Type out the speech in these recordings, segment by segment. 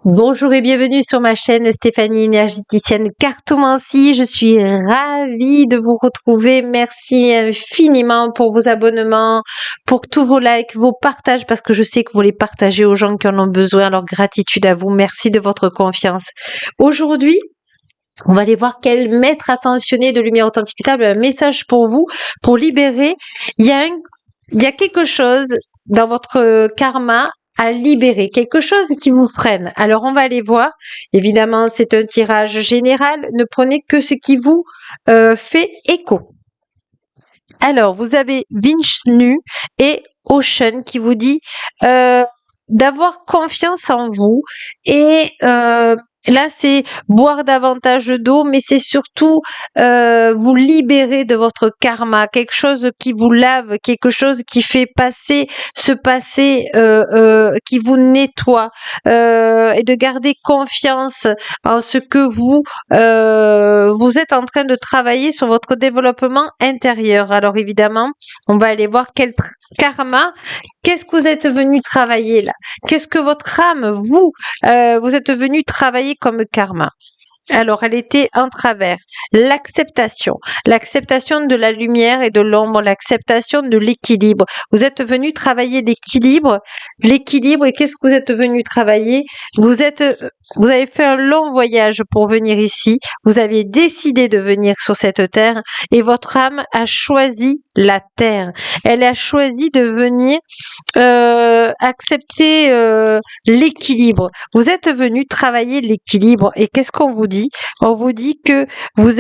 Bonjour et bienvenue sur ma chaîne Stéphanie énergéticienne cartomancie. Je suis ravie de vous retrouver. Merci infiniment pour vos abonnements, pour tous vos likes, vos partages, parce que je sais que vous les partagez aux gens qui en ont besoin. Alors gratitude à vous. Merci de votre confiance. Aujourd'hui, on va aller voir quel maître ascensionné de lumière authentique véritable a un message pour vous, pour libérer. Il y a quelque chose dans votre karma à libérer, quelque chose qui vous freine. Alors on va aller voir. Évidemment, c'est un tirage général. Ne prenez que ce qui vous fait écho. Alors, vous avez Vishnu et Ocean qui vous dit d'avoir confiance en vous et là, c'est boire davantage d'eau, mais c'est surtout vous libérer de votre karma, quelque chose qui vous lave, quelque chose qui fait passer ce passé, qui vous nettoie, et de garder confiance en ce que vous êtes en train de travailler sur votre développement intérieur. Alors évidemment, on va aller voir quel karma, qu'est-ce que vous êtes venu travailler là? Qu'est-ce que votre âme, vous êtes venu travailler comme karma? Alors, elle était en travers. L'acceptation de la lumière et de l'ombre, l'acceptation de l'équilibre. Vous êtes venu travailler l'équilibre, et qu'est-ce que vous êtes venu travailler? Vous avez fait un long voyage pour venir ici. Vous avez décidé de venir sur cette terre et votre âme a choisi la terre. Elle a choisi de venir accepter l'équilibre. Vous êtes venu travailler l'équilibre et qu'est-ce qu'on vous dit? On vous dit que vous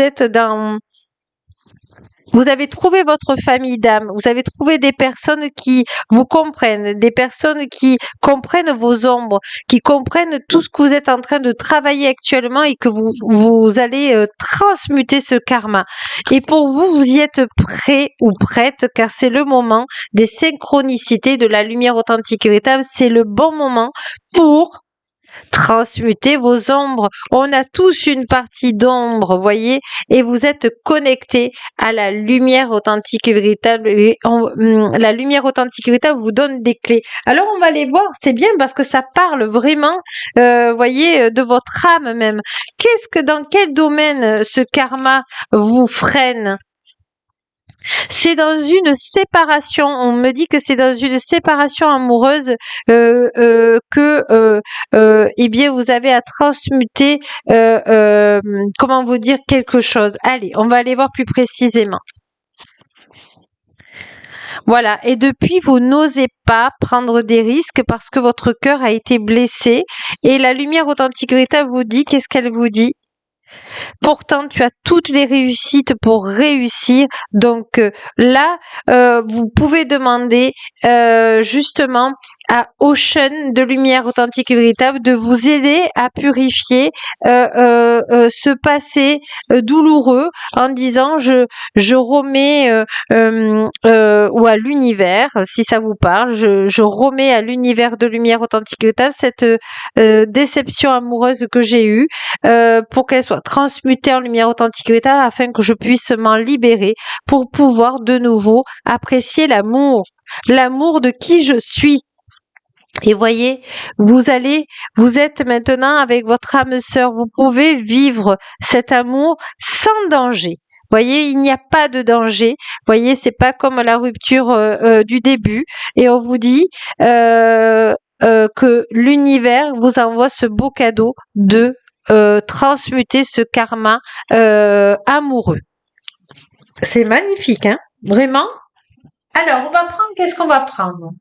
avez trouvé votre famille d'âme, vous avez trouvé des personnes qui vous comprennent, des personnes qui comprennent vos ombres, qui comprennent tout ce que vous êtes en train de travailler actuellement et que vous allez transmuter ce karma. Et pour vous, vous y êtes prêt ou prête car c'est le moment des synchronicités de la lumière authentique et véritable. C'est le bon moment pour transmuter vos ombres. On a tous une partie d'ombre, voyez, et vous êtes connectés à la lumière authentique et véritable. Et la lumière authentique et véritable vous donne des clés. Alors on va les voir, c'est bien parce que ça parle vraiment, voyez, de votre âme même. Dans quel domaine ce karma vous freine? C'est dans une séparation. On me dit que c'est dans une séparation amoureuse eh bien vous avez à transmuter. Comment vous dire quelque chose? Allez, on va aller voir plus précisément. Voilà. Et depuis, vous n'osez pas prendre des risques parce que votre cœur a été blessé. Et la lumière authentique véritable vous dit, qu'est-ce qu'elle vous dit? Pourtant, tu as toutes les réussites pour réussir. Donc là, vous pouvez demander justement à Ocean de lumière authentique et véritable de vous aider à purifier ce passé douloureux en disant je remets ou à l'univers, si ça vous parle, je remets à l'univers de lumière authentique et véritable cette déception amoureuse que j'ai eue pour qu'elle soit transmutée en lumière authentique et véritable afin que je puisse m'en libérer pour pouvoir de nouveau apprécier l'amour de qui je suis. Et voyez, vous êtes maintenant avec votre âme sœur, vous pouvez vivre cet amour sans danger. Voyez, il n'y a pas de danger. Voyez, c'est pas comme la rupture du début. Et on vous dit que l'univers vous envoie ce beau cadeau de transmuter ce karma amoureux. C'est magnifique, hein? Vraiment? Alors, qu'est-ce qu'on va prendre?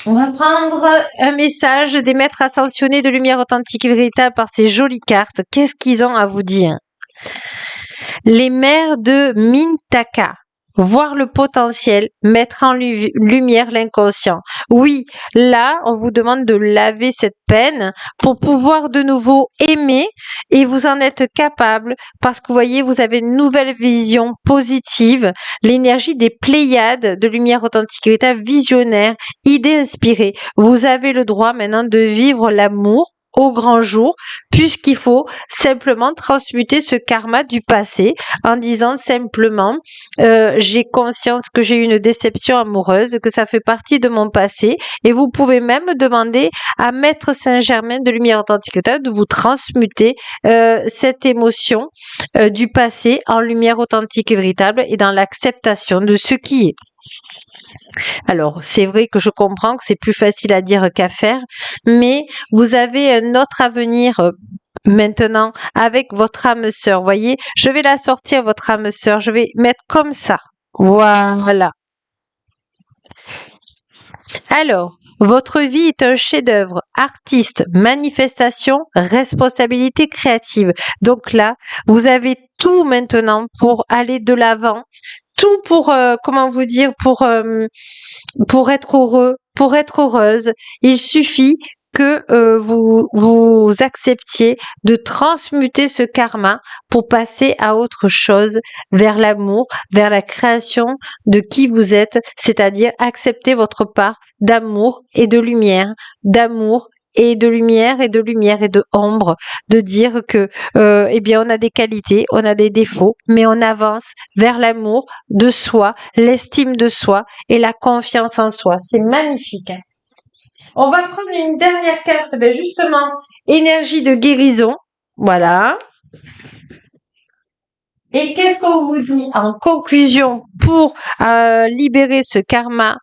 On va prendre un message des maîtres ascensionnés de lumière authentique et véritable par ces jolies cartes. Qu'est-ce qu'ils ont à vous dire? Les mères de Mintaka. Voir le potentiel, mettre en lumière l'inconscient. Oui, là, on vous demande de laver cette peine pour pouvoir de nouveau aimer et vous en êtes capable parce que vous voyez, vous avez une nouvelle vision positive, l'énergie des Pléiades de lumière authentique et véritable, visionnaire, idée inspirée. Vous avez le droit maintenant de vivre l'amour au grand jour, puisqu'il faut simplement transmuter ce karma du passé en disant simplement j'ai conscience que j'ai eu une déception amoureuse, que ça fait partie de mon passé, et vous pouvez même demander à Maître Saint-Germain de Lumière Authentique de vous transmuter cette émotion du passé en lumière authentique et véritable et dans l'acceptation de ce qui est. Alors, c'est vrai que je comprends que c'est plus facile à dire qu'à faire, mais vous avez un autre avenir maintenant avec votre âme sœur. Voyez, je vais la sortir, votre âme sœur. Je vais mettre comme ça. Voilà. Alors, votre vie est un chef-d'œuvre, artiste, manifestation, responsabilité créative. Donc là, vous avez tout maintenant pour aller de l'avant, tout pour, comment vous dire, pour être heureux, pour être heureuse. Il suffit que vous acceptiez de transmuter ce karma pour passer à autre chose, vers l'amour, vers la création de qui vous êtes, c'est-à-dire accepter votre part d'amour et de lumière, d'amour et de lumière et de lumière et de ombre, de dire que eh bien on a des qualités, on a des défauts, mais on avance vers l'amour de soi, l'estime de soi et la confiance en soi. C'est magnifique. Hein. On va prendre une dernière carte, ben justement, énergie de guérison. Voilà. Et qu'est-ce qu'on vous dit en conclusion pour libérer ce karma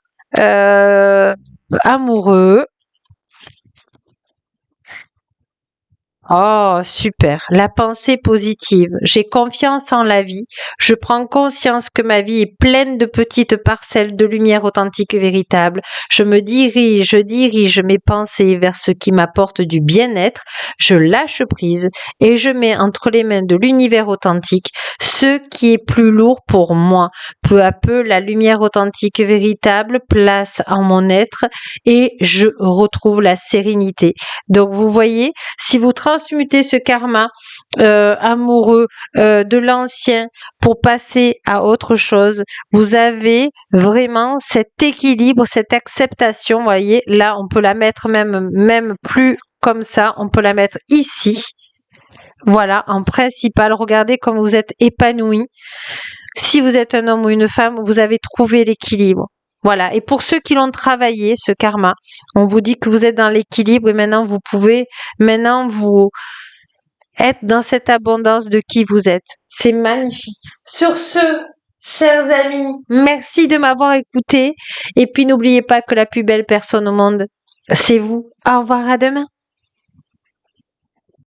amoureux? Oh, super. La pensée positive. J'ai confiance en la vie. Je prends conscience que ma vie est pleine de petites parcelles de lumière authentique et véritable. Je dirige mes pensées vers ce qui m'apporte du bien-être. Je lâche prise et je mets entre les mains de l'univers authentique ce qui est plus lourd pour moi. Peu à peu, la lumière authentique et véritable place en mon être et je retrouve la sérénité. Donc, vous voyez, si vous transmutez ce karma amoureux de l'ancien pour passer à autre chose, vous avez vraiment cet équilibre, cette acceptation. Vous voyez, là, on peut la mettre même plus comme ça, on peut la mettre ici. Voilà, en principal, regardez comme vous êtes épanoui. Si vous êtes un homme ou une femme, vous avez trouvé l'équilibre. Voilà. Et pour ceux qui l'ont travaillé, ce karma, on vous dit que vous êtes dans l'équilibre et maintenant vous pouvez, vous être dans cette abondance de qui vous êtes. C'est magnifique. Sur ce, chers amis, merci de m'avoir écouté. Et puis n'oubliez pas que la plus belle personne au monde, c'est vous. Au revoir, à demain.